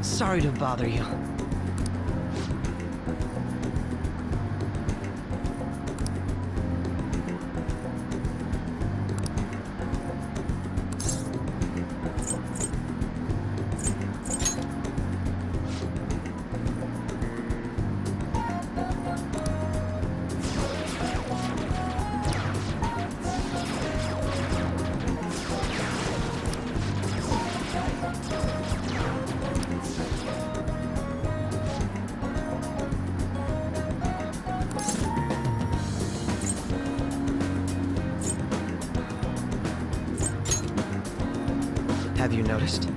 Sorry to bother you. Have you noticed?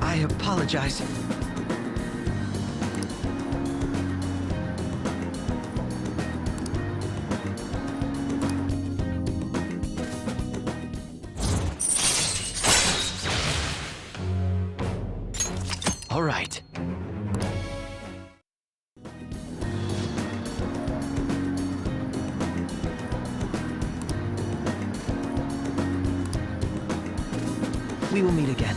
I apologize. All right. We will meet again.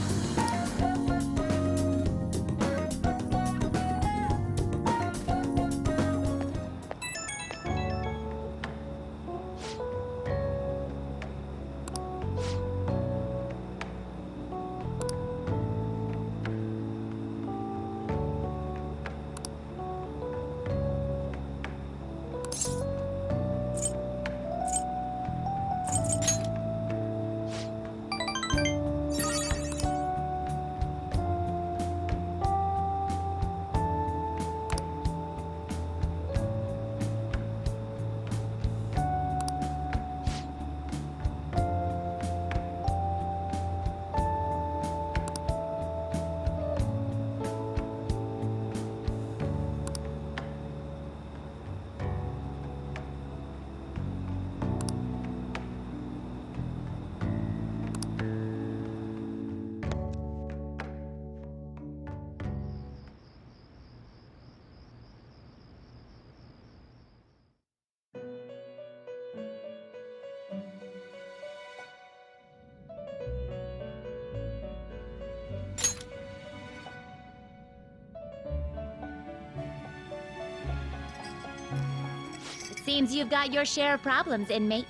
Seems you've got your share of problems, inmate.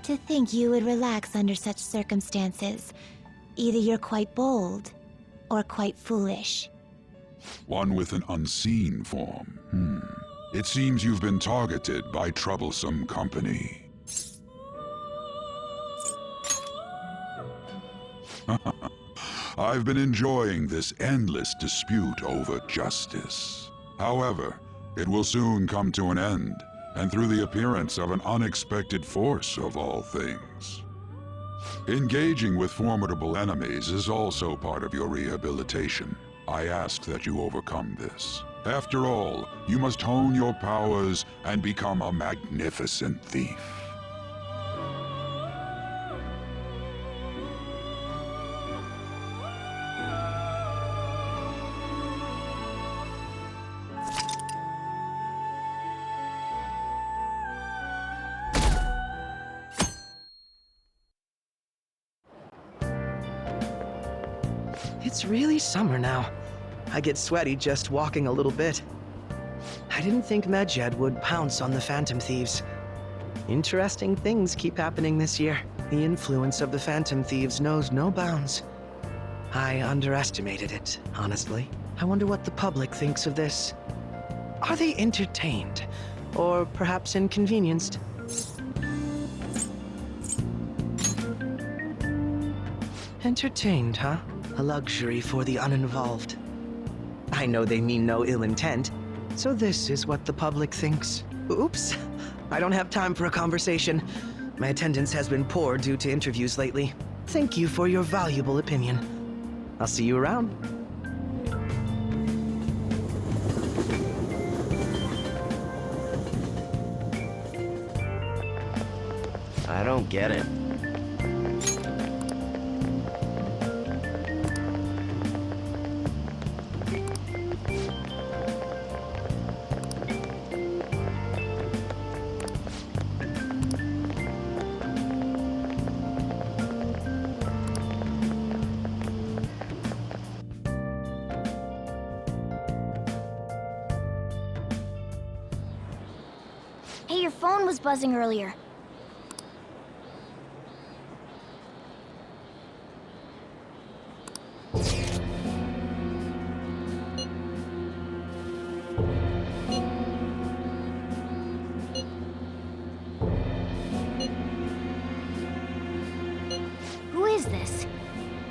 To think you would relax under such circumstances. Either you're quite bold, or quite foolish. One with an unseen form. It seems you've been targeted by troublesome company. I've been enjoying this endless dispute over justice. However, it will soon come to an end, and through the appearance of an unexpected force of all things. Engaging with formidable enemies is also part of your rehabilitation. I ask that you overcome this. After all, you must hone your powers and become a magnificent thief. It's really summer now. I get sweaty just walking a little bit. I didn't think Medjed would pounce on the Phantom Thieves. Interesting things keep happening this year. The influence of the Phantom Thieves knows no bounds. I underestimated it, honestly. I wonder what the public thinks of this. Are they entertained? Or perhaps inconvenienced? Entertained, huh? A luxury for the uninvolved. I know they mean no ill intent, so this is what the public thinks. Oops, I don't have time for a conversation. My attendance has been poor due to interviews lately. Thank you for your valuable opinion. I'll see you around. I don't get it. Hey, your phone was buzzing earlier. Who is this?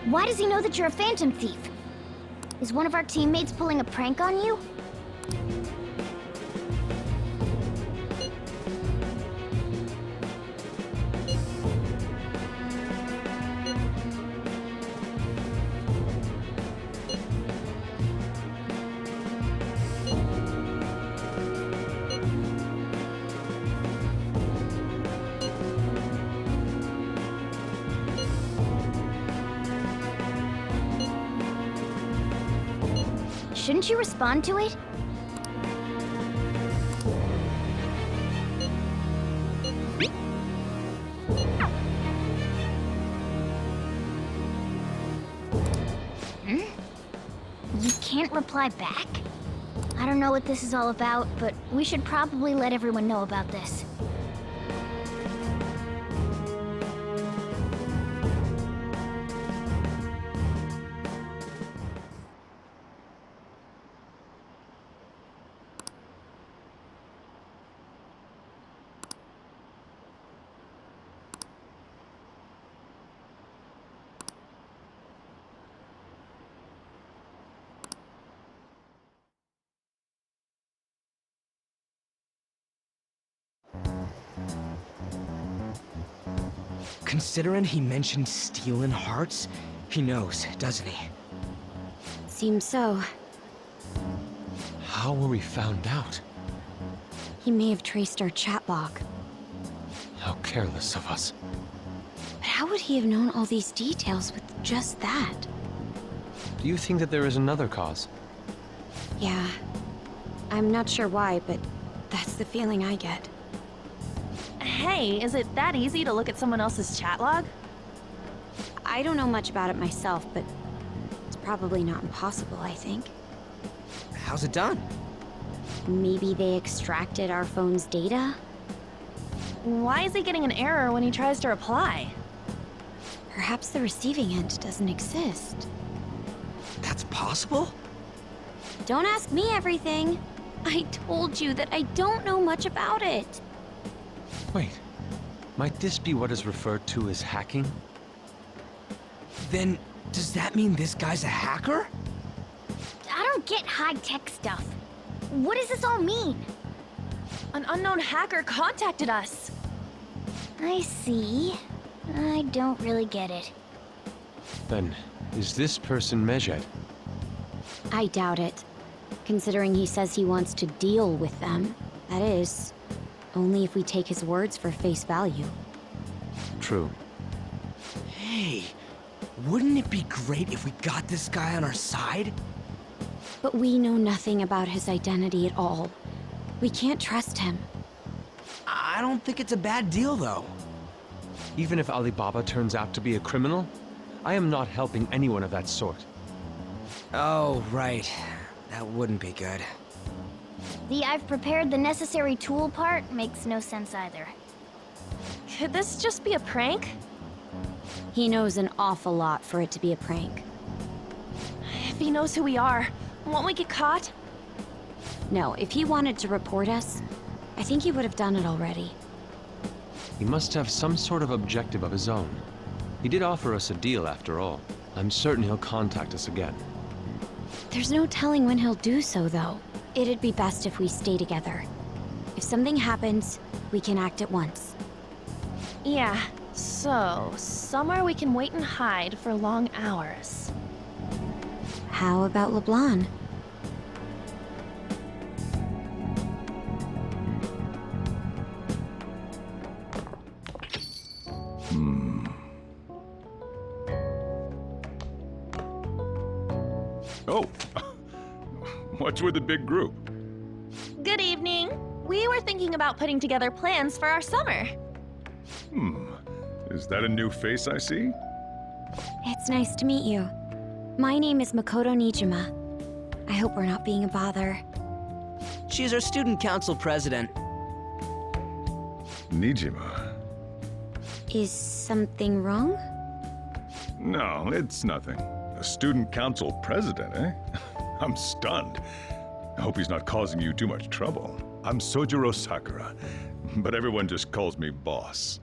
Why does he know that you're a Phantom Thief? Is one of our teammates pulling a prank on you? Shouldn't you respond to it? You can't reply back? I don't know what this is all about, but we should probably let everyone know about this. Considering he mentioned stealing hearts, he knows, doesn't he? Seems so. How were we found out? He may have traced our chat log. How careless of us. But how would he have known all these details with just that? Do you think that there is another cause? Yeah. I'm not sure why, but that's the feeling I get. Hey, is it that easy to look at someone else's chat log? I don't know much about it myself, but it's probably not impossible, I think. How's it done? Maybe they extracted our phone's data? Why is he getting an error when he tries to reply? Perhaps the receiving end doesn't exist. That's possible? Don't ask me everything. I told you that I don't know much about it. Wait, might this be what is referred to as hacking? Then, does that mean this guy's a hacker? I don't get high-tech stuff. What does this all mean? An unknown hacker contacted us. I see. I don't really get it. Then, is this person Medjed? I doubt it. Considering he says he wants to deal with them. That is, only if we take his words for face value. True. Hey, wouldn't it be great if we got this guy on our side? But we know nothing about his identity at all. We can't trust him. I don't think it's a bad deal, though. Even if Alibaba turns out to be a criminal, I am not helping anyone of that sort. Oh, right. That wouldn't be good. The "I've prepared the necessary tool" part makes no sense either. Could this just be a prank? He knows an awful lot for it to be a prank. If he knows who we are, won't we get caught? No, if he wanted to report us, I think he would have done it already. He must have some sort of objective of his own. He did offer us a deal after all. I'm certain he'll contact us again. There's no telling when he'll do so, though. It'd be best if we stay together. If something happens, we can act at once. Yeah, so somewhere we can wait and hide for long hours. How about LeBlanc? Oh, what's with the big group? Good evening. We were thinking about putting together plans for our summer. Is that a new face I see? It's nice to meet you. My name is Makoto Nijima. I hope we're not being a bother. She's our student council president. Nijima. Is something wrong? No, it's nothing. A student council president, eh? I'm stunned. I hope he's not causing you too much trouble. I'm Sojiro Sakura, but everyone just calls me boss.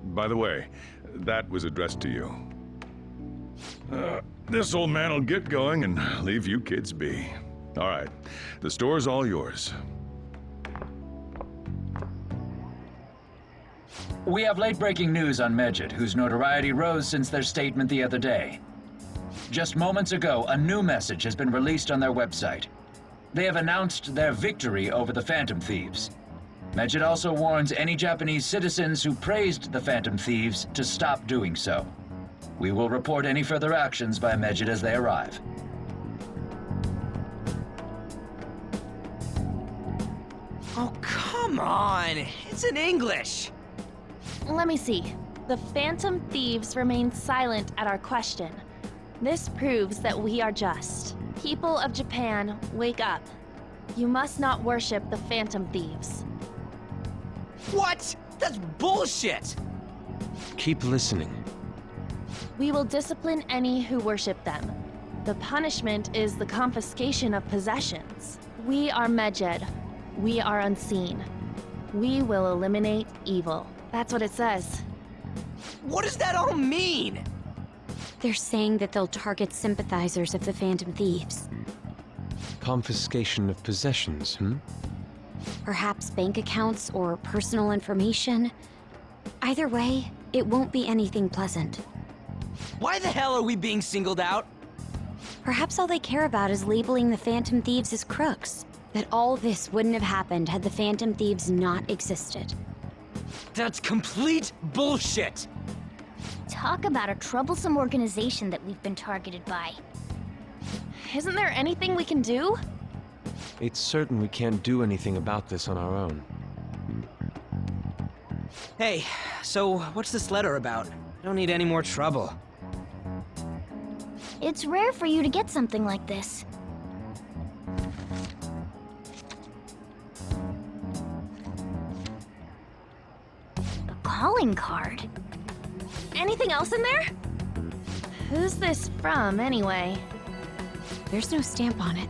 By the way, that was addressed to you. This old man will get going and leave you kids be. All right, the store's all yours. We have late-breaking news on Medjed, whose notoriety rose since their statement the other day. Just moments ago, a new message has been released on their website. They have announced their victory over the Phantom Thieves. Medjed also warns any Japanese citizens who praised the Phantom Thieves to stop doing so. We will report any further actions by Medjed as they arrive. Oh, come on! It's in English! Let me see. The Phantom Thieves remain silent at our question. This proves that we are just. People of Japan, wake up. You must not worship the Phantom Thieves. What? That's bullshit! Keep listening. We will discipline any who worship them. The punishment is the confiscation of possessions. We are Medjed. We are unseen. We will eliminate evil. That's what it says. What does that all mean? They're saying that they'll target sympathizers of the Phantom Thieves. Confiscation of possessions, Perhaps bank accounts or personal information. Either way, it won't be anything pleasant. Why the hell are we being singled out? Perhaps all they care about is labeling the Phantom Thieves as crooks. That all this wouldn't have happened had the Phantom Thieves not existed. That's complete bullshit! Talk about a troublesome organization that we've been targeted by. Isn't there anything we can do? It's certain we can't do anything about this on our own. Hey, so what's this letter about? I don't need any more trouble. It's rare for you to get something like this. A calling card? Anything else in there? Who's this from, anyway? There's no stamp on it.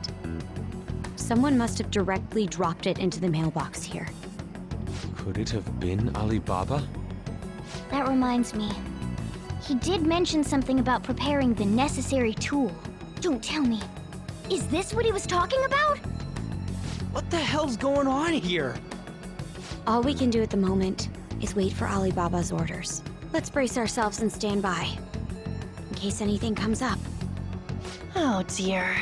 Someone must have directly dropped it into the mailbox here. Could it have been Alibaba? That reminds me. He did mention something about preparing the necessary tool. Don't tell me. Is this what he was talking about? What the hell's going on here? All we can do at the moment is wait for Alibaba's orders. Let's brace ourselves and stand by, in case anything comes up. Oh dear.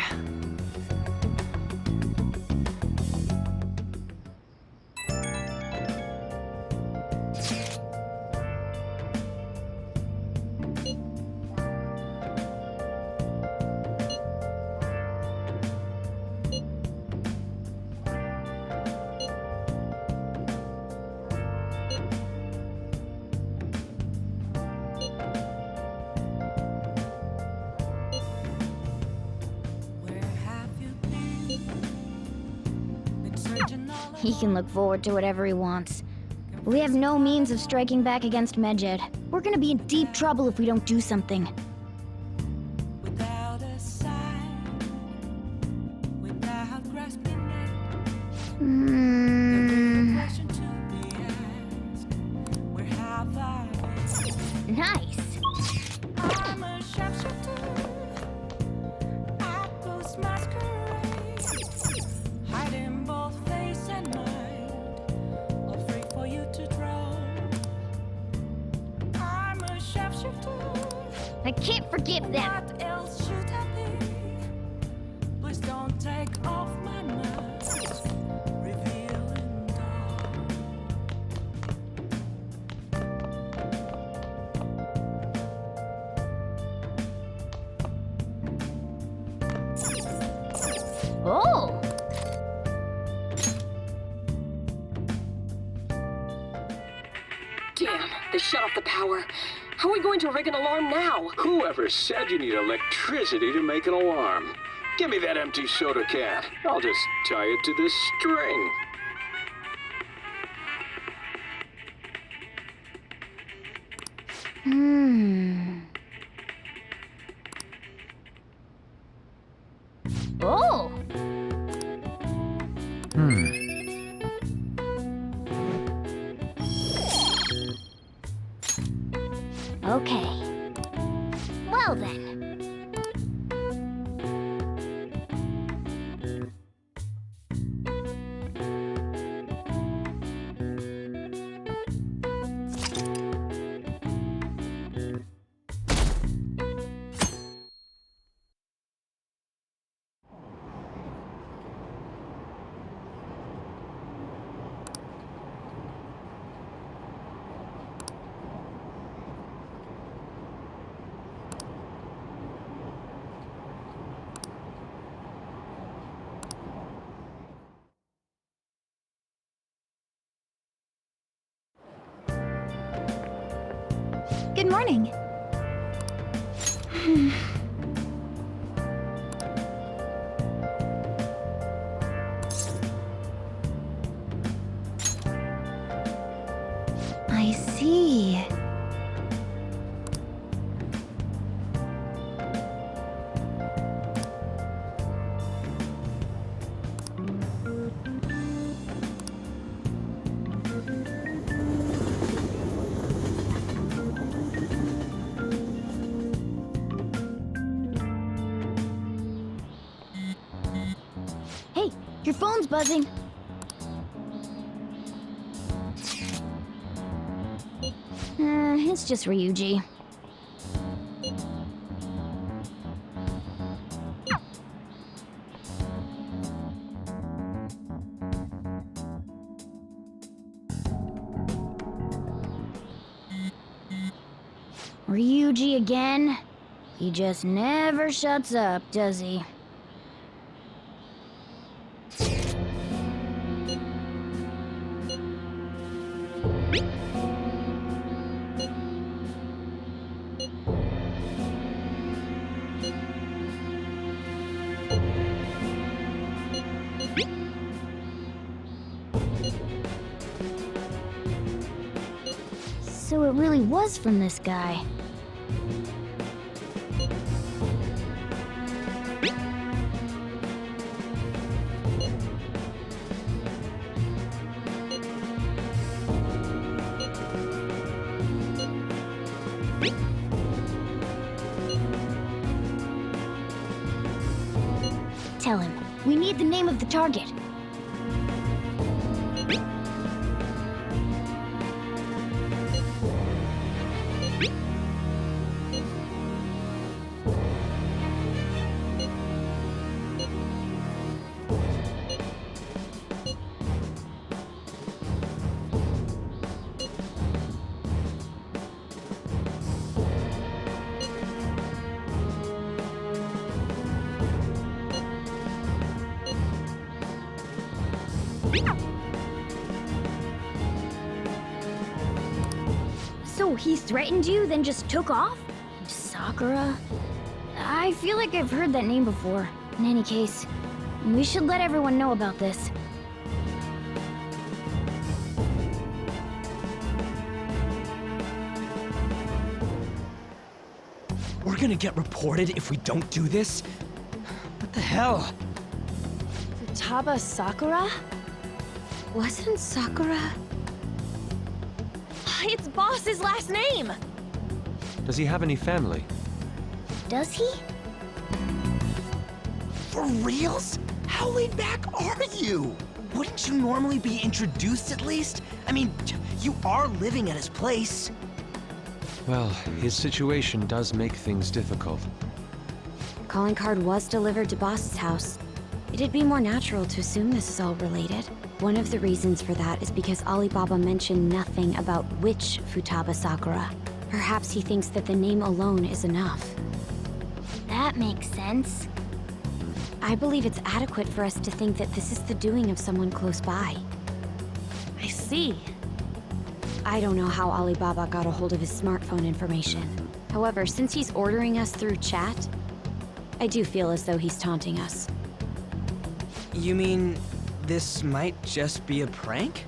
He can look forward to whatever he wants. We have no means of striking back against Medjed. We're gonna be in deep trouble if we don't do something. Nice. I can't forgive them. What else should I be? Please don't take off my mask, revealing dawn. Oh! Damn, they shut off the power. How are we going to rig an alarm now? Whoever said you need electricity to make an alarm? Give me that empty soda can. I'll just tie it to this string. Oh! Okay. Well then. Good morning. I see. Hey, your phone's buzzing. It's just Ryuji. Ryuji again? He just never shuts up, does he? So it really was from this guy. Tell him, we need the name of the target. So he threatened you, then just took off? Sakura? I feel like I've heard that name before. In any case, we should let everyone know about this. We're gonna get reported if we don't do this? What the hell? Futaba Sakura? Wasn't Sakura? It's Boss's last name! Does he have any family? Does he? For reals? How laid back are you? Wouldn't you normally be introduced at least? I mean, you are living at his place. Well, his situation does make things difficult. Calling card was delivered to Boss's house. It'd be more natural to assume this is all related. One of the reasons for that is because Alibaba mentioned nothing about which Futaba Sakura. Perhaps he thinks that the name alone is enough. That makes sense. I believe it's adequate for us to think that this is the doing of someone close by. I see. I don't know how Alibaba got a hold of his smartphone information. However, since he's ordering us through chat, I do feel as though he's taunting us. You mean this might just be a prank?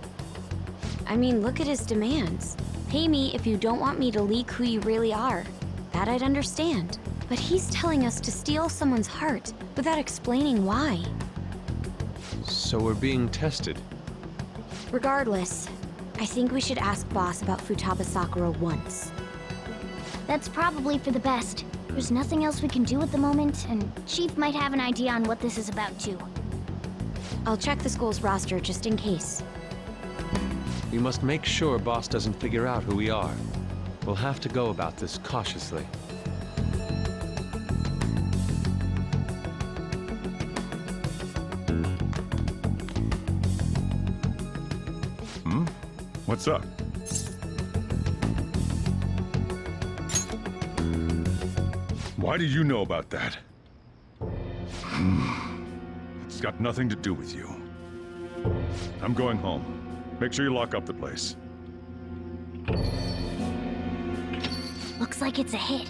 I mean, look at his demands. Pay me if you don't want me to leak who you really are. That I'd understand. But he's telling us to steal someone's heart without explaining why. So we're being tested. Regardless, I think we should ask Boss about Futaba Sakura once. That's probably for the best. There's nothing else we can do at the moment, and Chief might have an idea on what this is about too. I'll check the school's roster just in case. We must make sure Boss doesn't figure out who we are. We'll have to go about this cautiously. What's up? Why do you know about that? It's got nothing to do with you. I'm going home. Make sure you lock up the place. Looks like it's a hit.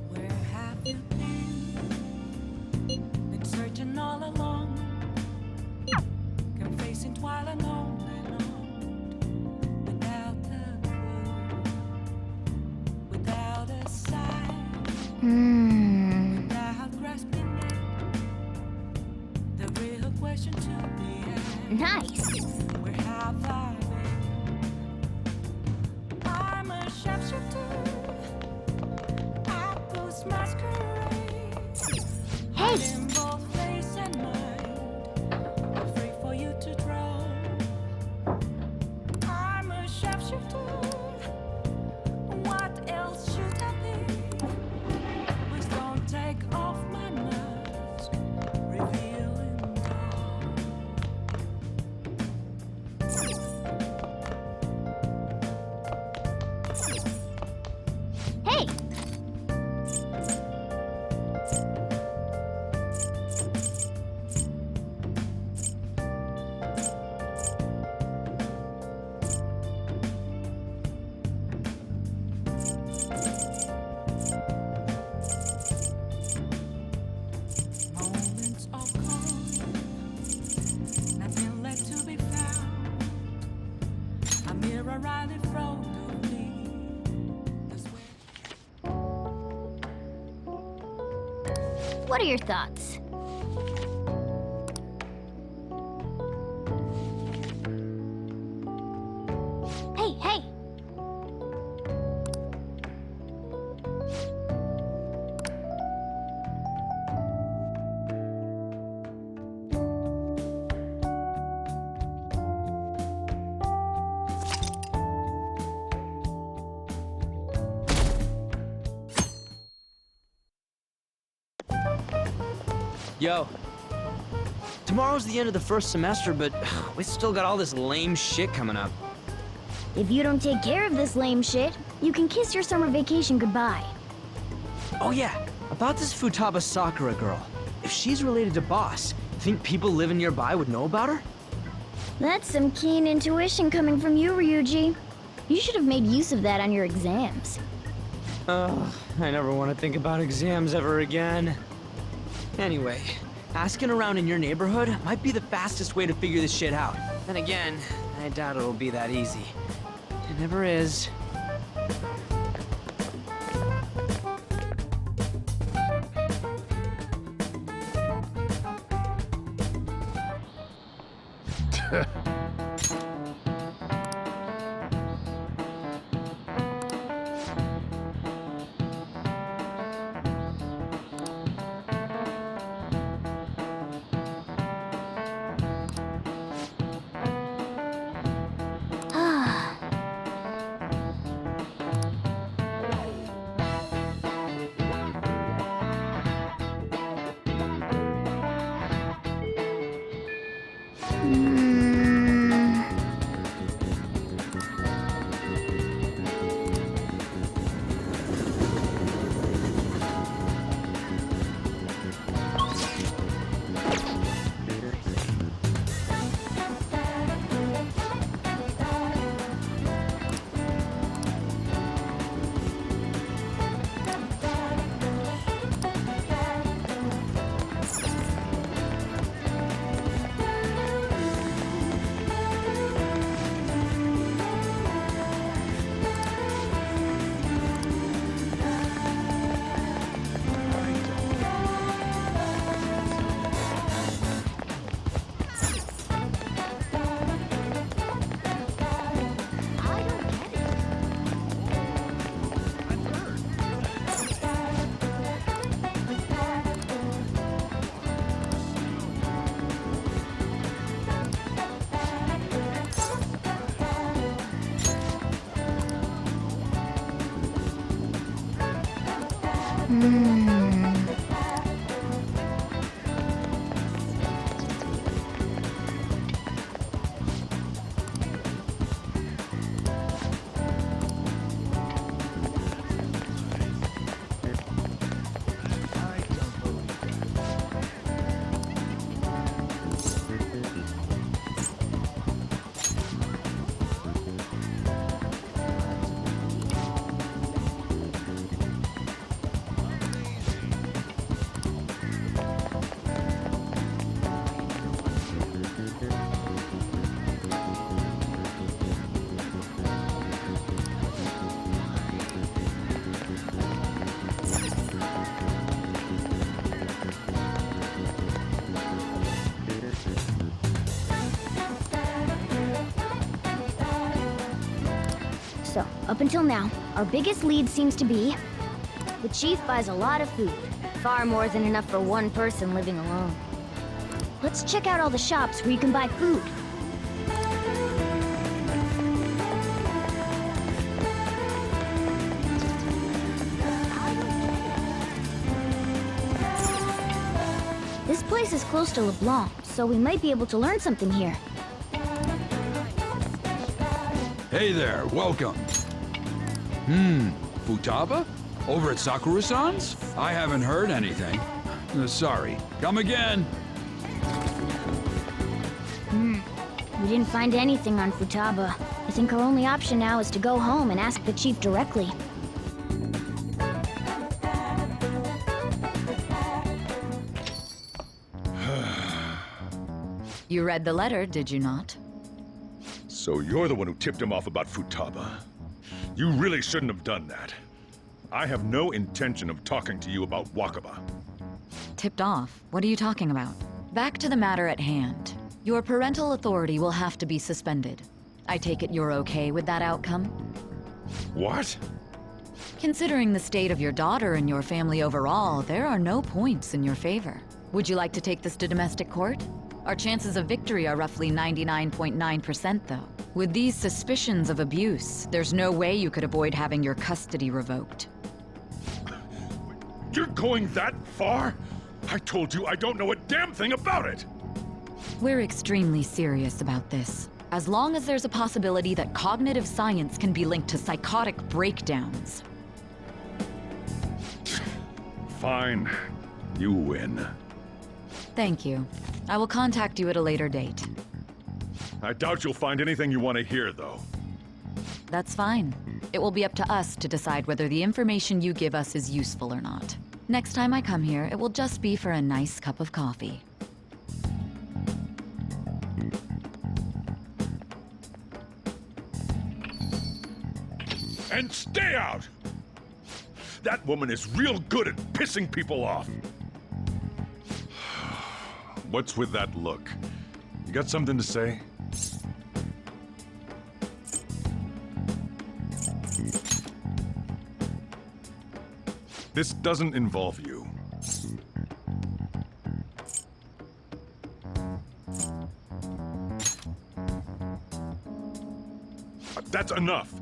Where have you been searching all along, confessing while alone without a clue, without a sign, without grasping it. The real question to be asked. Nice. Where have I been? I'm a sharpshooter. Apples masquerade. Hey! In both face and mind, free for you to draw. I'm a sharpshooter. What else should I be? Please don't take off my mask, revealing dawn. Hey! Moments of calm, nothing left to be found. A mirror right in front of me. This way. What are your thoughts? Hey, hey! Yo. Tomorrow's the end of the first semester, but we still got all this lame shit coming up. If you don't take care of this lame shit, you can kiss your summer vacation goodbye. Oh yeah, about this Futaba Sakura girl. If she's related to Boss, think people living nearby would know about her? That's some keen intuition coming from you, Ryuji. You should have made use of that on your exams. Ugh, I never want to think about exams ever again. Anyway, asking around in your neighborhood might be the fastest way to figure this shit out. Then again, I doubt it'll be that easy. It never is. So, up until now, our biggest lead seems to be the chief buys a lot of food, far more than enough for one person living alone. Let's check out all the shops where you can buy food. This place is close to LeBlanc, so we might be able to learn something here. Hey there, welcome. Futaba? Over at Sakura-san's? I haven't heard anything. Sorry. Come again. We didn't find anything on Futaba. I think our only option now is to go home and ask the chief directly. You read the letter, did you not? So you're the one who tipped him off about Futaba. You really shouldn't have done that. I have no intention of talking to you about Wakaba. tipped off. What are you talking about? Back to the matter at hand. Your parental authority will have to be suspended. I take it you're okay with that outcome? What? Considering the state of your daughter and your family overall, there are no points in your favor. Would you like to take this to domestic court? Our chances of victory are roughly 99.9%, though. With these suspicions of abuse, there's no way you could avoid having your custody revoked. You're going that far? I told you I don't know a damn thing about it! We're extremely serious about this. As long as there's a possibility that cognitive science can be linked to psychotic breakdowns. Fine. You win. Thank you. I will contact you at a later date. I doubt you'll find anything you want to hear, though. That's fine. It will be up to us to decide whether the information you give us is useful or not. Next time I come here, it will just be for a nice cup of coffee. And stay out! That woman is real good at pissing people off. What's with that look? You got something to say? This doesn't involve you. That's enough.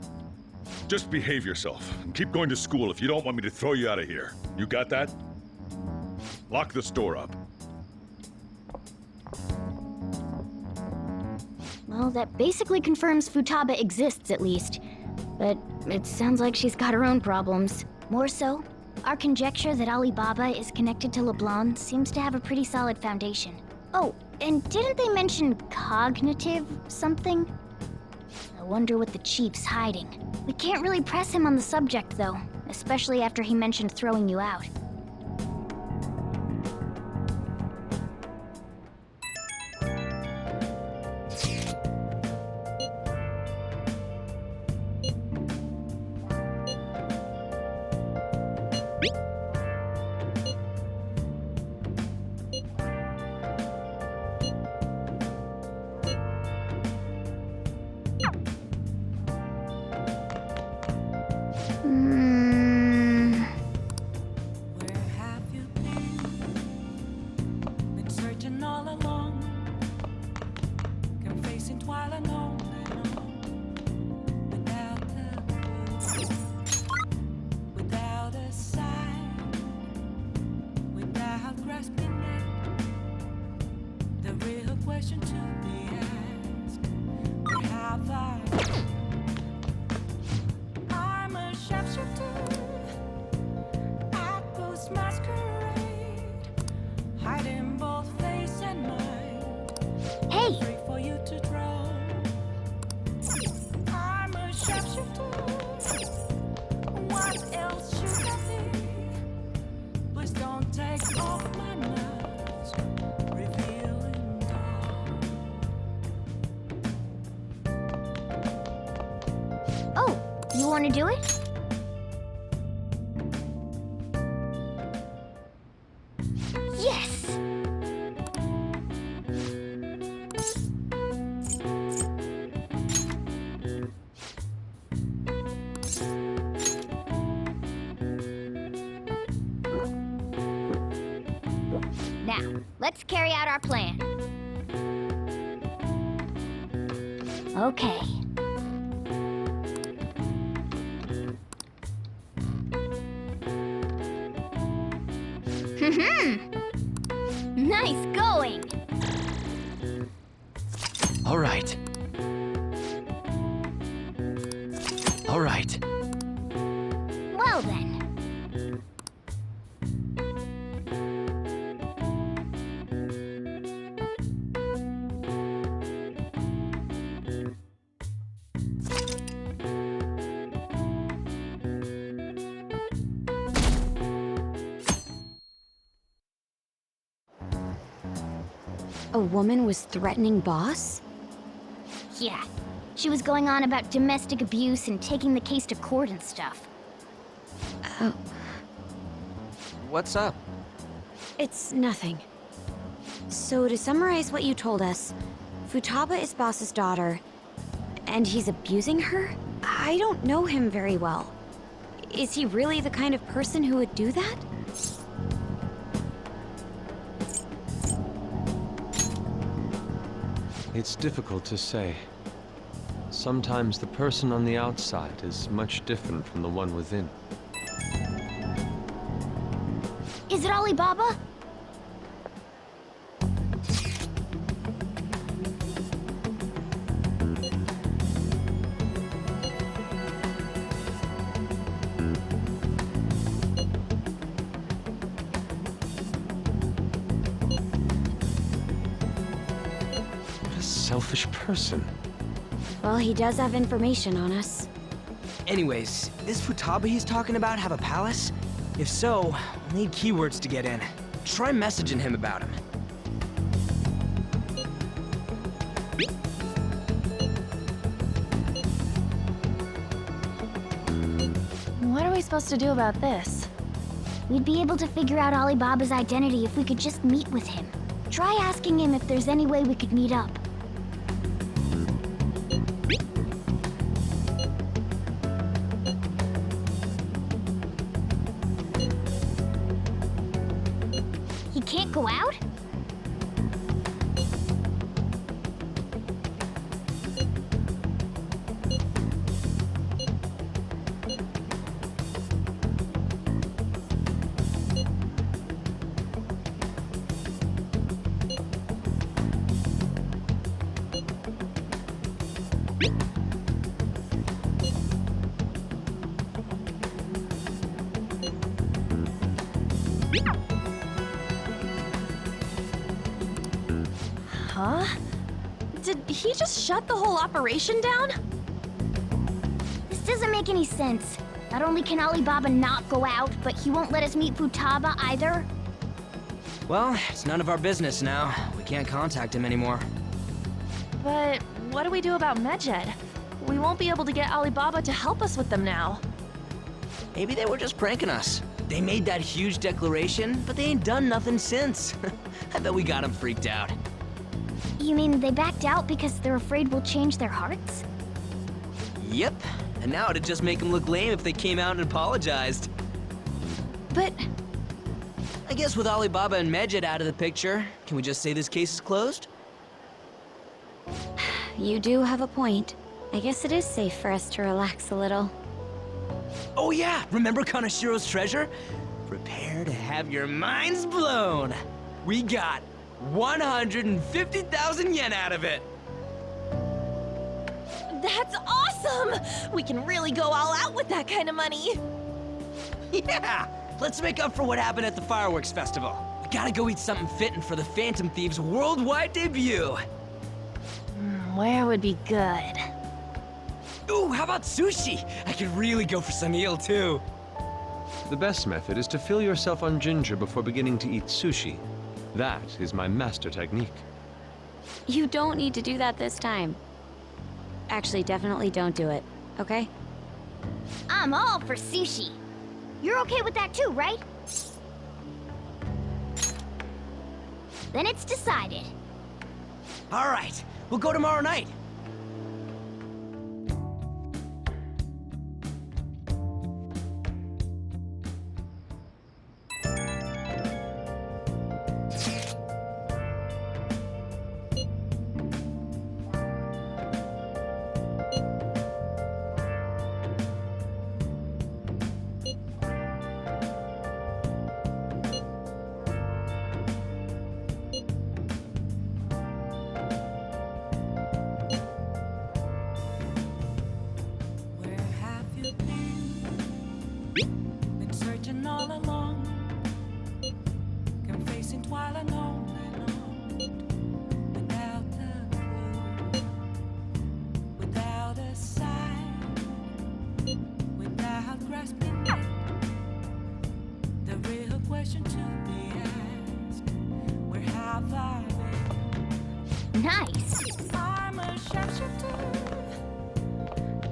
Just behave yourself and keep going to school if you don't want me to throw you out of here. You got that? Lock the store up. Well, that basically confirms Futaba exists, at least. But it sounds like she's got her own problems. More so, our conjecture that Alibaba is connected to LeBlanc seems to have a pretty solid foundation. Oh, and didn't they mention cognitive something? I wonder what the chief's hiding. We can't really press him on the subject, though, especially after he mentioned throwing you out. Where have you been? Been searching all along, confessing while alone and on, without a clue, without a sign, without grasping it. The real question to be asked: where have I? I'm a sharpshooter. Masquerade, hiding both face and mind. Hey! Free for you to draw. I'm a sharpshooter. What else should I be? Please don't take off my mask, revealing dawn. Oh, you want to do it? Yes! Now, let's carry out our plan. Okay. Nice going! All right. All right. Well then. A woman was threatening Boss? Yeah. She was going on about domestic abuse and taking the case to court and stuff. Oh. What's up? It's nothing. So to summarize what you told us, Futaba is Boss's daughter, and he's abusing her? I don't know him very well. Is he really the kind of person who would do that? It's difficult to say. Sometimes the person on the outside is much different from the one within. Is it Alibaba? What a selfish person. Well, he does have information on us. Anyways, this Futaba he's talking about have a palace? If so, we'll need keywords to get in. Try messaging him about him. What are we supposed to do about this? We'd be able to figure out Alibaba's identity if we could just meet with him. Try asking him if there's any way we could meet up. He can't go out? Huh? Did he just shut the whole operation down? This doesn't make any sense. Not only can Alibaba not go out, but he won't let us meet Futaba either. Well, it's none of our business now. We can't contact him anymore. But what do we do about Medjed? We won't be able to get Alibaba to help us with them now. Maybe they were just pranking us. They made that huge declaration, but they ain't done nothing since. I bet we got them freaked out. You mean they backed out because they're afraid we'll change their hearts? Yep, and now it'd just make them look lame if they came out and apologized. But I guess with Alibaba and Medjed out of the picture, can we just say this case is closed? You do have a point. I guess it is safe for us to relax a little. Oh yeah, remember Kanashiro's treasure? Prepare to have your minds blown. We got 150,000 yen out of it. that's awesome! We can really go all out with that kind of money. Yeah! Let's make up for what happened at the fireworks festival. We gotta go eat something fitting for the Phantom Thieves' worldwide debut. Where would be good? Ooh, how about sushi? I could really go for some eel, too. The best method is to fill yourself on ginger before beginning to eat sushi. That is my master technique. You don't need to do that this time. Actually, definitely don't do it, okay? I'm all for sushi. You're okay with that too, right? Then it's decided. All right, we'll go tomorrow night. Where have you been searching all along, confessing while alone without a clue, without a sign, without grasping it. The real question to be asked: where have I been? Nice. I'm a sharpshooter.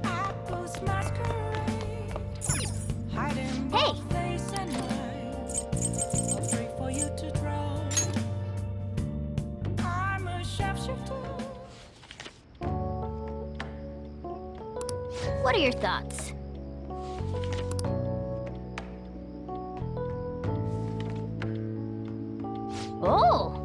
Apples masquerade, hiding both face and mind. I'll pray for you to What are your thoughts? Oh!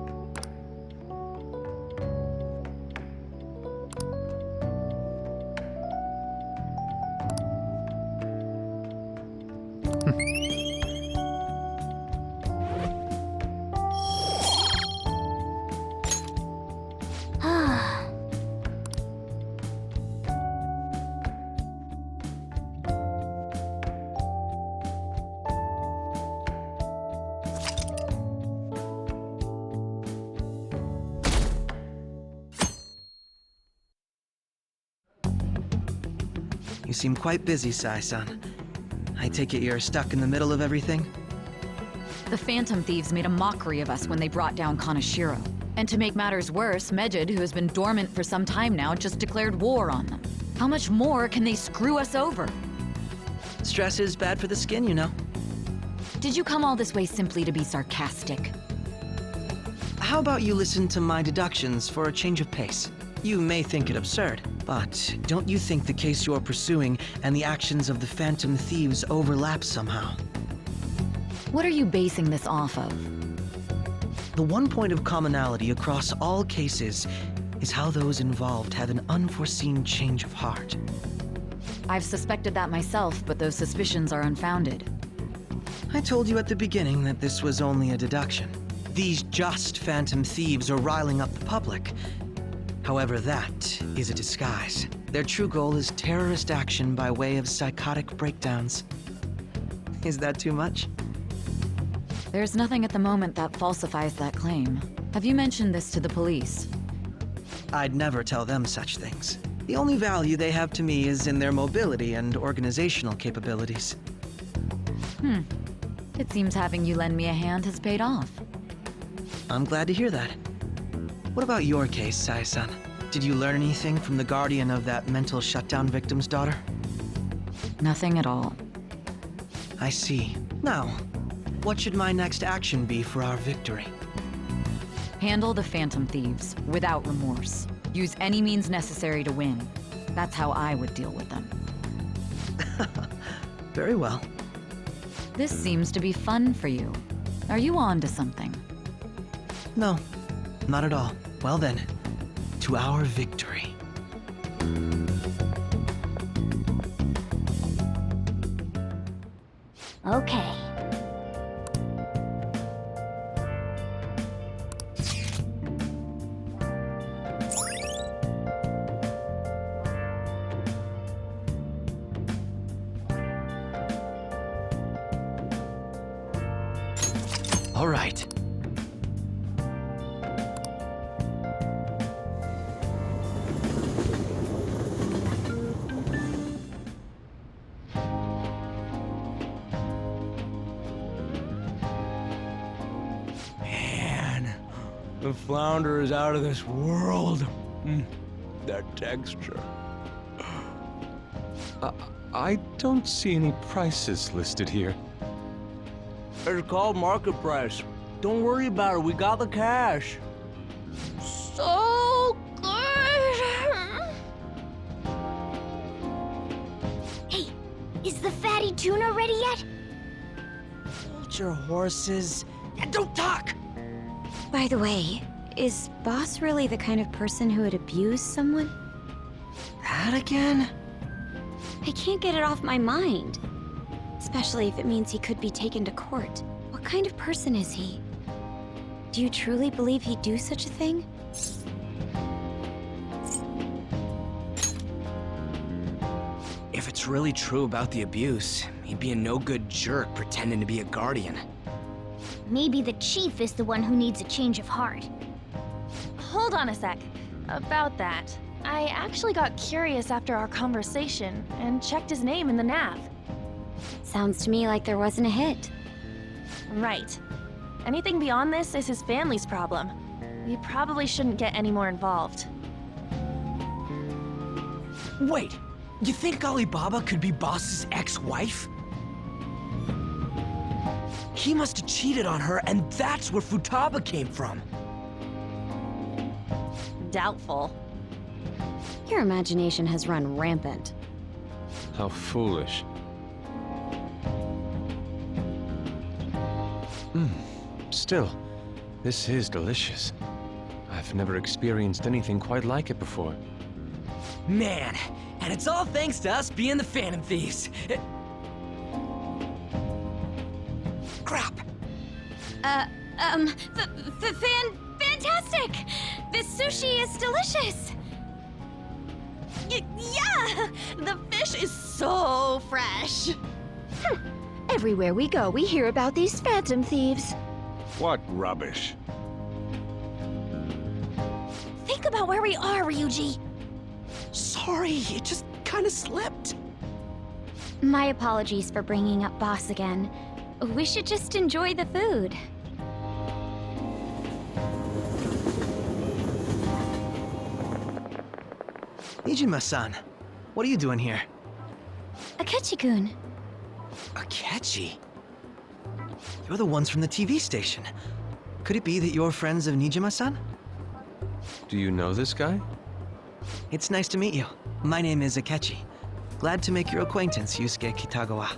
You seem quite busy, Sai-san. I take it you're stuck in the middle of everything? The Phantom Thieves made a mockery of us when they brought down Kaneshiro. And to make matters worse, Medjed, who has been dormant for some time now, just declared war on them. How much more can they screw us over? Stress is bad for the skin, you know. Did you come all this way simply to be sarcastic? How about you listen to my deductions for a change of pace? You may think it absurd, but don't you think the case you're pursuing and the actions of the Phantom Thieves overlap somehow? What are you basing this off of? The one point of commonality across all cases is how those involved have an unforeseen change of heart. I've suspected that myself, but those suspicions are unfounded. I told you at the beginning that this was only a deduction. These just Phantom Thieves are riling up the public. However, that is a disguise. Their true goal is terrorist action by way of psychotic breakdowns. Is that too much? There's nothing at the moment that falsifies that claim. Have you mentioned this to the police? I'd never tell them such things. The only value they have to me is in their mobility and organizational capabilities. It seems having you lend me a hand has paid off. I'm glad to hear that. What about your case, Sai-san? Did you learn anything from the guardian of that mental shutdown victim's daughter? Nothing at all. I see. Now, what should my next action be for our victory? Handle the Phantom Thieves without remorse. Use any means necessary to win. That's how I would deal with them. Very well. This seems to be fun for you. Are you on to something? No, not at all. Well then, to our victory. Okay. All right. Man, the flounder is out of this world. That texture. I don't see any prices listed here. It's called market price. Don't worry about it, we got the cash. So good! Hey, is the fatty tuna ready yet? Hold your horses and don't talk! By the way, is Boss really the kind of person who would abuse someone? That again? I can't get it off my mind. Especially if it means he could be taken to court. What kind of person is he? Do you truly believe he'd do such a thing? If it's really true about the abuse, he'd be a no-good jerk pretending to be a guardian. Maybe the chief is the one who needs a change of heart. Hold on a sec. About that, I actually got curious after our conversation and checked his name in the nav. Sounds to me like there wasn't a hit. Right. Anything beyond this is his family's problem. We probably shouldn't get any more involved. Wait, you think Alibaba could be Boss's ex-wife? He must have cheated on her, and that's where Futaba came from. Doubtful. Your imagination has run rampant. How foolish. Still, this is delicious. I've never experienced anything quite like it before. Man, and it's all thanks to us being the Phantom Thieves. Crap! Fantastic! This sushi is delicious! Yeah! The fish is so fresh. Everywhere we go, we hear about these Phantom Thieves. What rubbish. Think about where we are, Ryuji. Sorry, it just kind of slipped. My apologies for bringing up Boss again. We should just enjoy the food. Nijima-san, what are you doing here? Akechi-kun. Akechi? You're the ones from the TV station. Could it be that you're friends of Nijima-san? Do you know this guy? It's nice to meet you. My name is Akechi. Glad to make your acquaintance, Yusuke Kitagawa.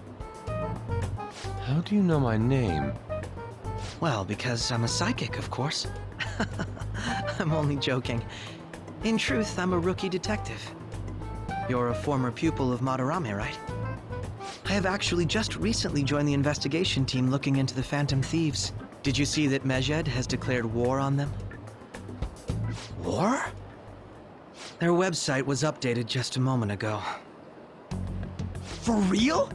How do you know my name? Well, because I'm a psychic, of course. I'm only joking. In truth, I'm a rookie detective. You're a former pupil of Madarame, right? I have actually just recently joined the investigation team looking into the Phantom Thieves. Did you see that Medjed has declared war on them? War? Their website was updated just a moment ago. For real?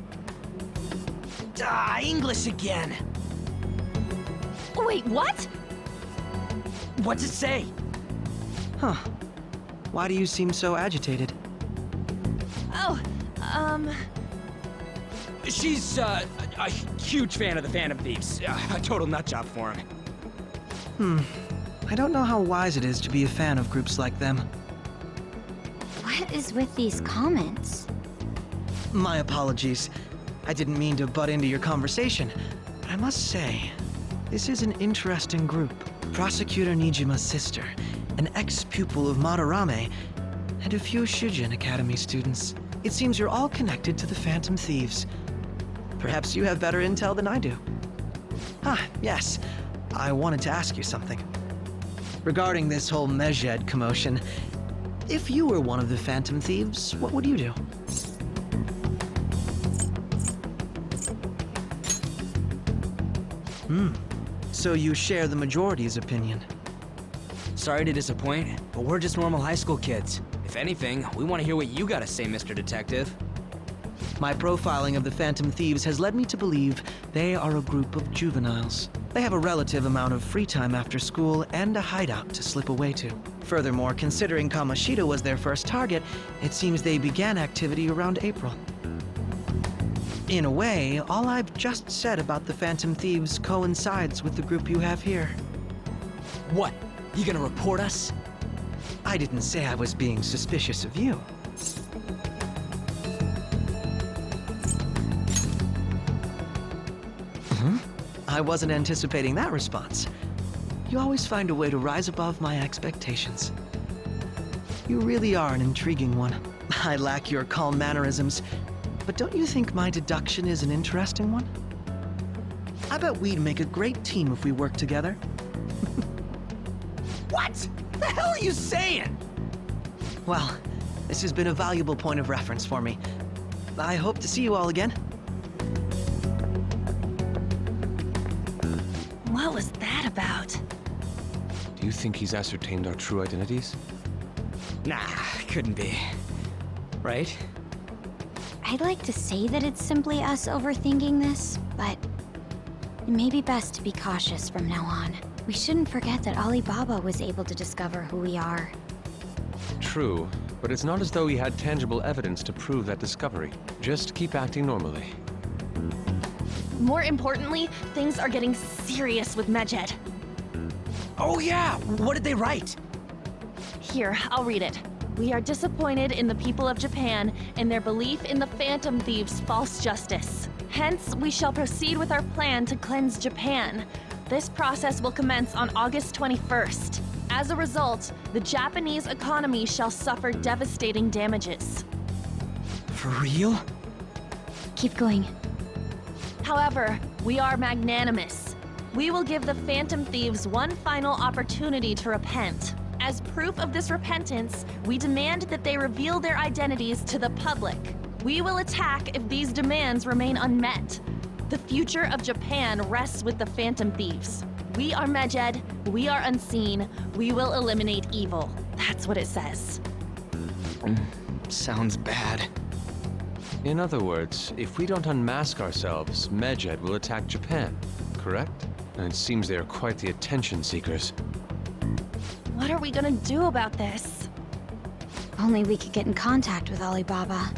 English again. Wait, what? What's it say? Huh. Why do you seem so agitated? Oh, She's, a huge fan of the Phantom Thieves. A total nutjob for him. I don't know how wise it is to be a fan of groups like them. What is with these comments? My apologies. I didn't mean to butt into your conversation, but I must say, this is an interesting group. Prosecutor Nijima's sister, an ex-pupil of Madarame, and a few Shujin Academy students. It seems you're all connected to the Phantom Thieves. Perhaps you have better intel than I do. Yes. I wanted to ask you something. Regarding this whole Medjed commotion, if you were one of the Phantom Thieves, what would you do? So you share the majority's opinion. Sorry to disappoint, but we're just normal high school kids. If anything, we want to hear what you gotta say, Mr. Detective. My profiling of the Phantom Thieves has led me to believe they are a group of juveniles. They have a relative amount of free time after school and a hideout to slip away to. Furthermore, considering Kamoshida was their first target, it seems they began activity around April. In a way, all I've just said about the Phantom Thieves coincides with the group you have here. What? You gonna report us? I didn't say I was being suspicious of you. I wasn't anticipating that response. You always find a way to rise above my expectations. You really are an intriguing one. I lack your calm mannerisms, but don't you think my deduction is an interesting one? I bet we'd make a great team if we worked together. What the hell are you saying? Well, this has been a valuable point of reference for me. I hope to see you all again. What was that about? Do you think he's ascertained our true identities? Nah, couldn't be. Right? I'd like to say that it's simply us overthinking this, but it may be best to be cautious from now on. We shouldn't forget that Alibaba was able to discover who we are. True, but it's not as though he had tangible evidence to prove that discovery. Just keep acting normally. More importantly, things are getting serious with Medjed. Oh yeah, what did they write? Here, I'll read it. We are disappointed in the people of Japan and their belief in the Phantom Thieves' false justice. Hence, we shall proceed with our plan to cleanse Japan. This process will commence on August 21st. As a result, the Japanese economy shall suffer devastating damages. For real? Keep going. However, we are magnanimous. We will give the Phantom Thieves one final opportunity to repent. As proof of this repentance, we demand that they reveal their identities to the public. We will attack if these demands remain unmet. The future of Japan rests with the Phantom Thieves. We are Medjed, we are unseen, we will eliminate evil. That's what it says. Sounds bad. In other words, if we don't unmask ourselves, Medjed will attack Japan, correct? And it seems they are quite the attention seekers. What are we gonna do about this? Only we could get in contact with Alibaba.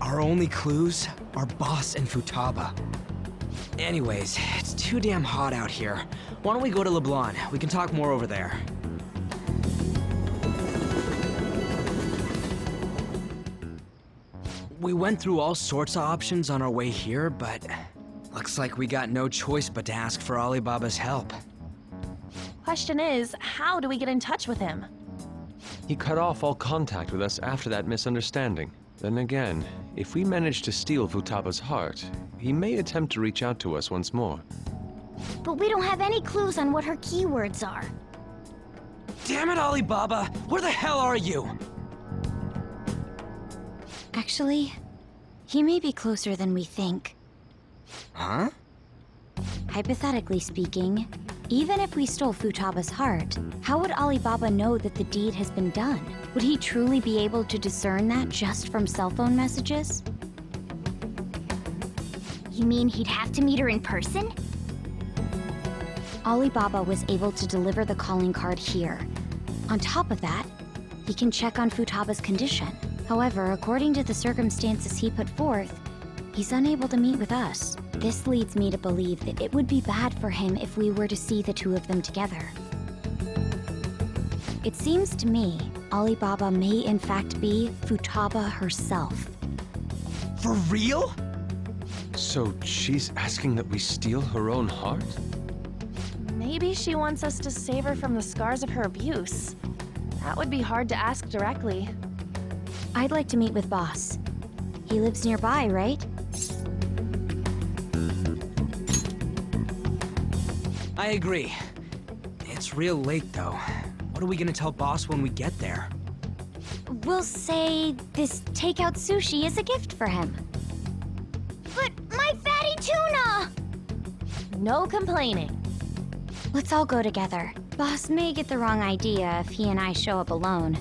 Our only clues are Boss and Futaba. Anyways, it's too damn hot out here. Why don't we go to Leblon? We can talk more over there. We went through all sorts of options on our way here, but looks like we got no choice but to ask for Alibaba's help. Question is, how do we get in touch with him? He cut off all contact with us after that misunderstanding. Then again, if we manage to steal Futaba's heart, he may attempt to reach out to us once more. But we don't have any clues on what her keywords are. Damn it, Alibaba! Where the hell are you? Actually, he may be closer than we think. Huh? Hypothetically speaking, even if we stole Futaba's heart, how would Alibaba know that the deed has been done? Would he truly be able to discern that just from cell phone messages? You mean he'd have to meet her in person? Alibaba was able to deliver the calling card here. On top of that, he can check on Futaba's condition. However, according to the circumstances he put forth, he's unable to meet with us. This leads me to believe that it would be bad for him if we were to see the two of them together. It seems to me Alibaba may in fact be Futaba herself. For real? So she's asking that we steal her own heart? Maybe she wants us to save her from the scars of her abuse. That would be hard to ask directly. I'd like to meet with Boss. He lives nearby, right? I agree. It's real late, though. What are we gonna tell Boss when we get there? We'll say this takeout sushi is a gift for him. But my fatty tuna! No complaining. Let's all go together. Boss may get the wrong idea if he and I show up alone.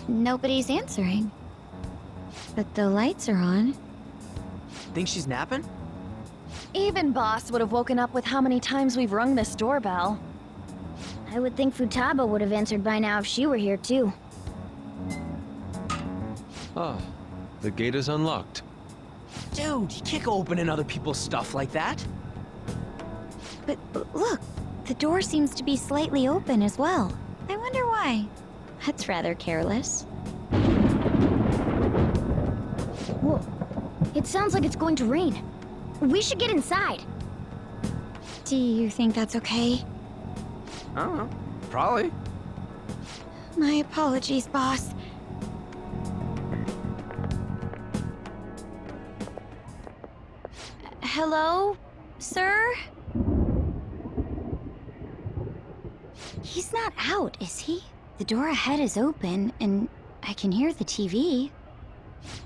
Nobody's answering. But the lights are on. Think she's napping? Even Boss would have woken up with how many times we've rung this doorbell. I would think Futaba would have answered by now if she were here too. Ah, the gate is unlocked. Dude, you can't go opening other people's stuff like that. But look, the door seems to be slightly open as well. I wonder why. That's rather careless. Whoa. It sounds like it's going to rain. We should get inside. Do you think that's okay? I don't know. Probably. My apologies, boss. Hello, sir? He's not out, is he? The door ahead is open, and I can hear the TV.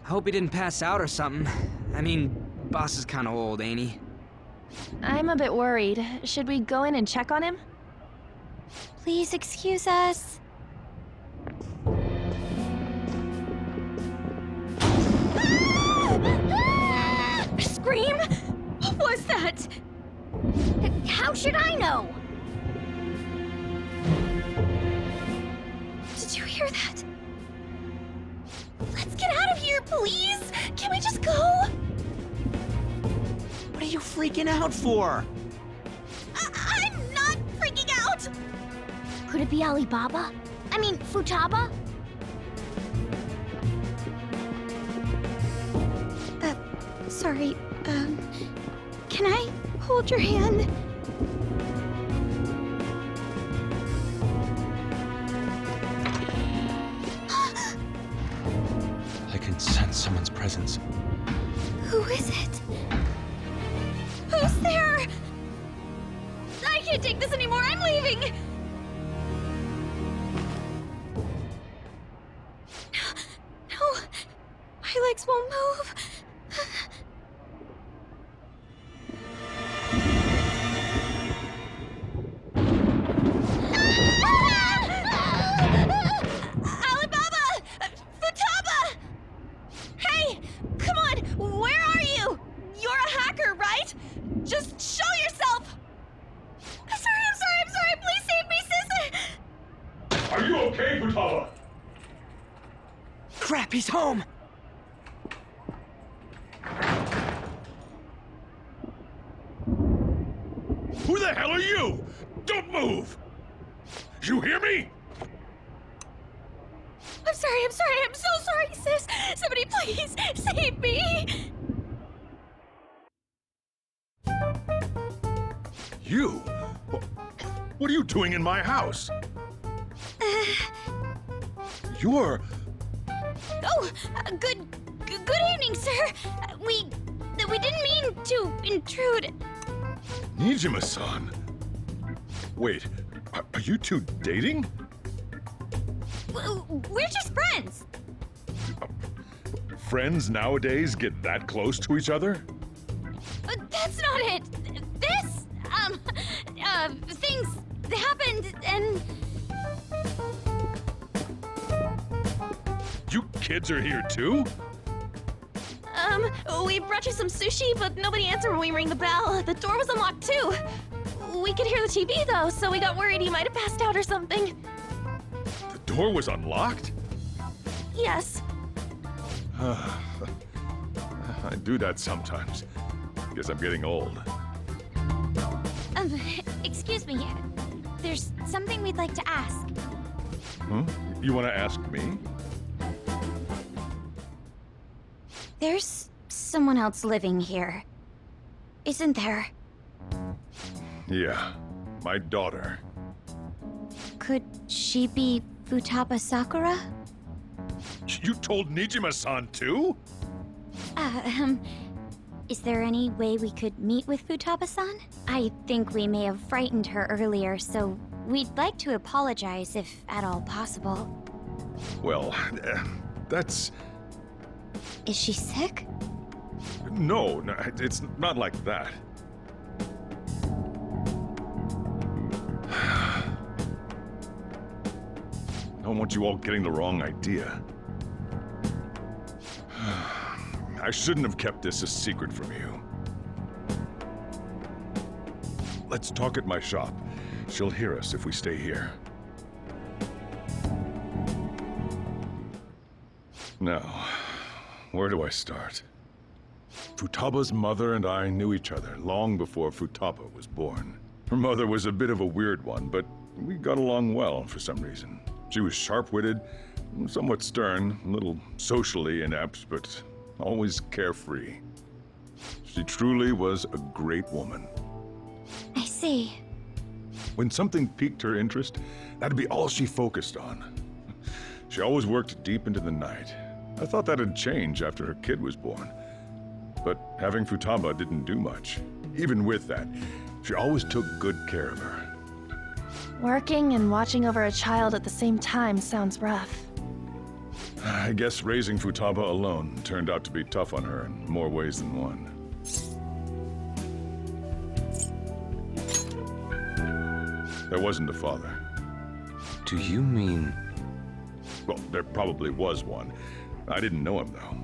I hope he didn't pass out or something. I mean, Boss is kind of old, ain't he? I'm a bit worried. Should we go in and check on him? Please excuse us. Scream? What was that? How should I know? Did you hear that? Let's get out of here, please! Can we just go? What are you freaking out for? I'm not freaking out! Could it be Alibaba? I mean, Futaba? Sorry, can I hold your hand? can sense someone's presence. Who is it? Who's there? I can't take this anymore. I'm leaving. No, my legs won't move. Alibaba! Futaba! Hey, come on, where are you? You're a hacker, right? Just show yourself! I'm sorry, please save me, sister! Are you okay, Futaba? Crap, he's home! Who the hell are you? Don't move! You hear me? I'm so sorry, sis! Somebody please save me! You? What are you doing in my house? You're... Oh, good evening, sir. We didn't mean to intrude. Nijima-san. Wait, are you two dating? We're just friends. Friends nowadays get that close to each other? That's not it. This, things happened and... You kids are here too? We brought you some sushi, but nobody answered when we rang the bell. The door was unlocked too. We could hear the TV though, so we got worried he might have passed out or something. The door was unlocked? Yes. I do that sometimes. Guess I'm getting old. Excuse me. There's something we'd like to ask. Huh? You want to ask me? There's someone else living here. Isn't there? Yeah, my daughter. Could she be Futaba Sakura? You told Nijima-san too? Is there any way we could meet with Futaba-san? I think we may have frightened her earlier, so we'd like to apologize if at all possible. Well, that's... Is she sick? No, it's not like that. I don't want you all getting the wrong idea. I shouldn't have kept this a secret from you. Let's talk at my shop. She'll hear us if we stay here. Now, where do I start? Futaba's mother and I knew each other long before Futaba was born. Her mother was a bit of a weird one, but we got along well for some reason. She was sharp-witted, somewhat stern, a little socially inept, but always carefree. She truly was a great woman. I see. When something piqued her interest, that'd be all she focused on. She always worked deep into the night. I thought that'd change after her kid was born. But having Futaba didn't do much. Even with that, she always took good care of her. Working and watching over a child at the same time sounds rough. I guess raising Futaba alone turned out to be tough on her in more ways than one. There wasn't a father. Do you mean... Well, there probably was one. I didn't know him, though.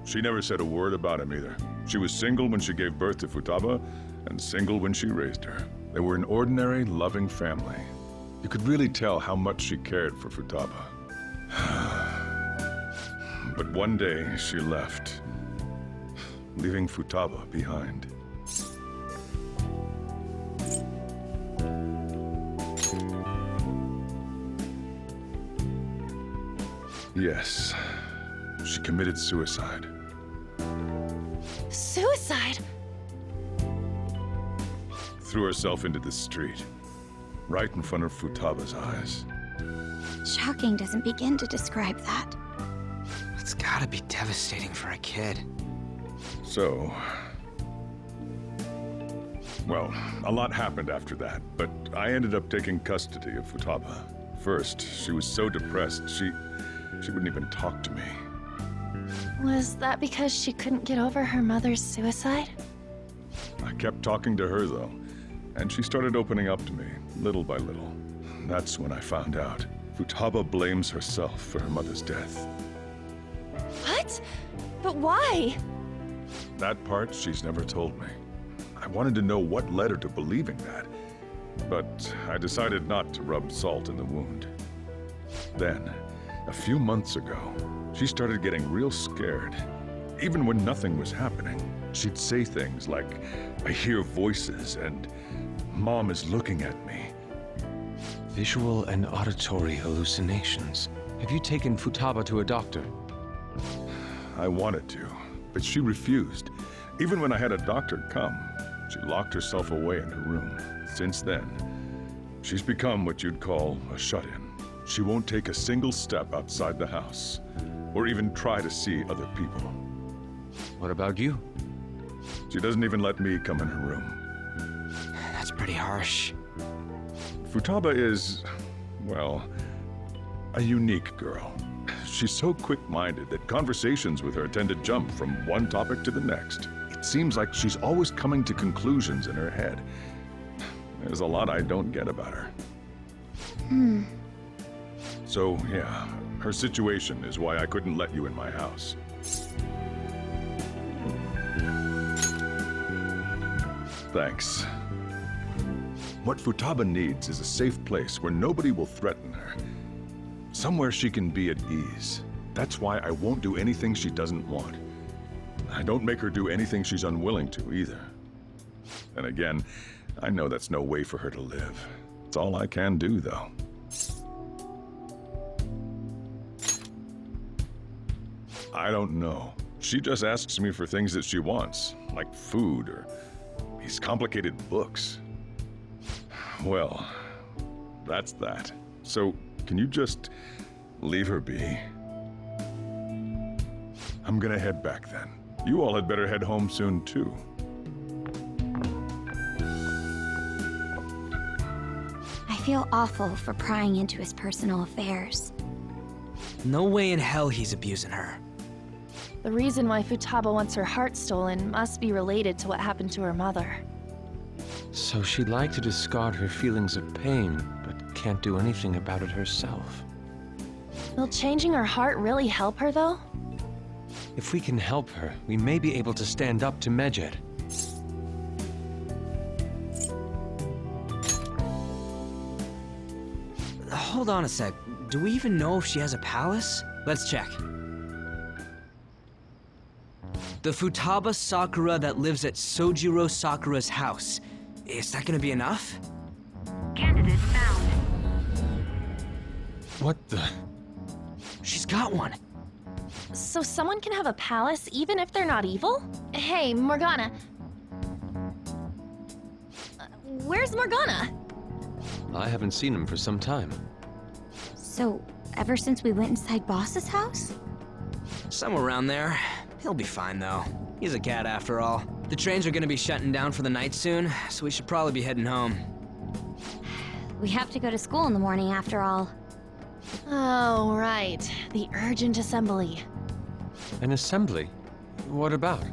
She never said a word about him either. She was single when she gave birth to Futaba, and single when she raised her. They were an ordinary, loving family. You could really tell how much she cared for Futaba. But one day, she left, leaving Futaba behind. Yes, she committed suicide. Suicide? Threw herself into the street, right in front of Futaba's eyes. Shocking doesn't begin to describe that. It's gotta be devastating for a kid. So... Well, a lot happened after that, but I ended up taking custody of Futaba. First, she was so depressed, she wouldn't even talk to me. Was that because she couldn't get over her mother's suicide? I kept talking to her, though, and she started opening up to me, little by little. That's when I found out. Futaba blames herself for her mother's death. What? But why? That part she's never told me. I wanted to know what led her to believing that, but I decided not to rub salt in the wound. Then, a few months ago, she started getting real scared. Even when nothing was happening, she'd say things like, "I hear voices," and "Mom is looking at me." Visual and auditory hallucinations. Have you taken Futaba to a doctor? I wanted to, but she refused. Even when I had a doctor come, she locked herself away in her room. Since then, she's become what you'd call a shut-in. She won't take a single step outside the house, or even try to see other people. What about you? She doesn't even let me come in her room. That's pretty harsh. Futaba is, well, a unique girl. She's so quick-minded that conversations with her tend to jump from one topic to the next. It seems like she's always coming to conclusions in her head. There's a lot I don't get about her. So, yeah, her situation is why I couldn't let you in my house. Thanks. What Futaba needs is a safe place where nobody will threaten her. Somewhere she can be at ease. That's why I won't do anything she doesn't want. I don't make her do anything she's unwilling to, either. And again, I know that's no way for her to live. It's all I can do, though. I don't know. She just asks me for things that she wants, like food or these complicated books. Well, that's that. So, can you just leave her be? I'm gonna head back then. You all had better head home soon, too. I feel awful for prying into his personal affairs. No way in hell he's abusing her. The reason why Futaba wants her heart stolen must be related to what happened to her mother. So she'd like to discard her feelings of pain, but can't do anything about it herself. Will changing her heart really help her, though? If we can help her, we may be able to stand up to Medjed. Hold on a sec. Do we even know if she has a palace? Let's check. The Futaba Sakura that lives at Sojiro Sakura's house. Is that gonna be enough? Candidate found. What the? She's got one. So someone can have a palace even if they're not evil? Hey, Morgana. Where's Morgana? I haven't seen him for some time. So, ever since we went inside Boss's house? Somewhere around there. He'll be fine, though. He's a cat after all. The trains are gonna be shutting down for the night soon, so we should probably be heading home. We have to go to school in the morning after all. Oh, right. The urgent assembly. An assembly? What about?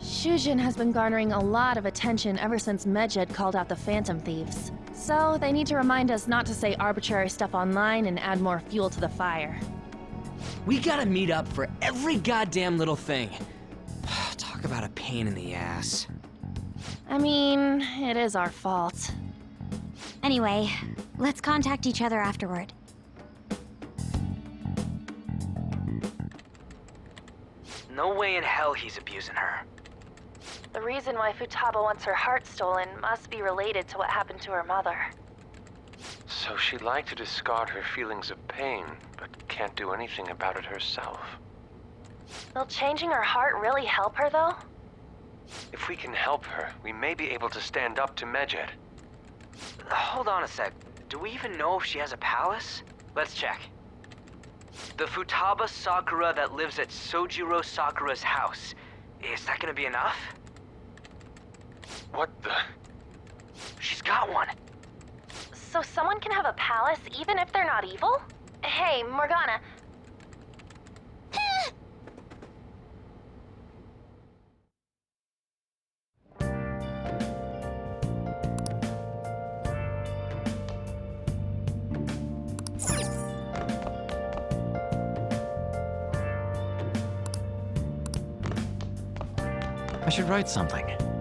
Shujin has been garnering a lot of attention ever since Medjed called out the Phantom Thieves. So they need to remind us not to say arbitrary stuff online and add more fuel to the fire. We gotta meet up for every goddamn little thing. Talk about a pain in the ass. I mean, it is our fault. Anyway, let's contact each other afterward. No way in hell he's abusing her. The reason why Futaba wants her heart stolen must be related to what happened to her mother. So she'd like to discard her feelings of pain, but can't do anything about it herself. Will changing her heart really help her, though? If we can help her, we may be able to stand up to Medjed. Hold on a sec. Do we even know if she has a palace? Let's check. The Futaba Sakura that lives at Sojiro Sakura's house. Is that gonna be enough? What the? She's got one. So someone can have a palace even if they're not evil? Hey, Morgana. I should write something.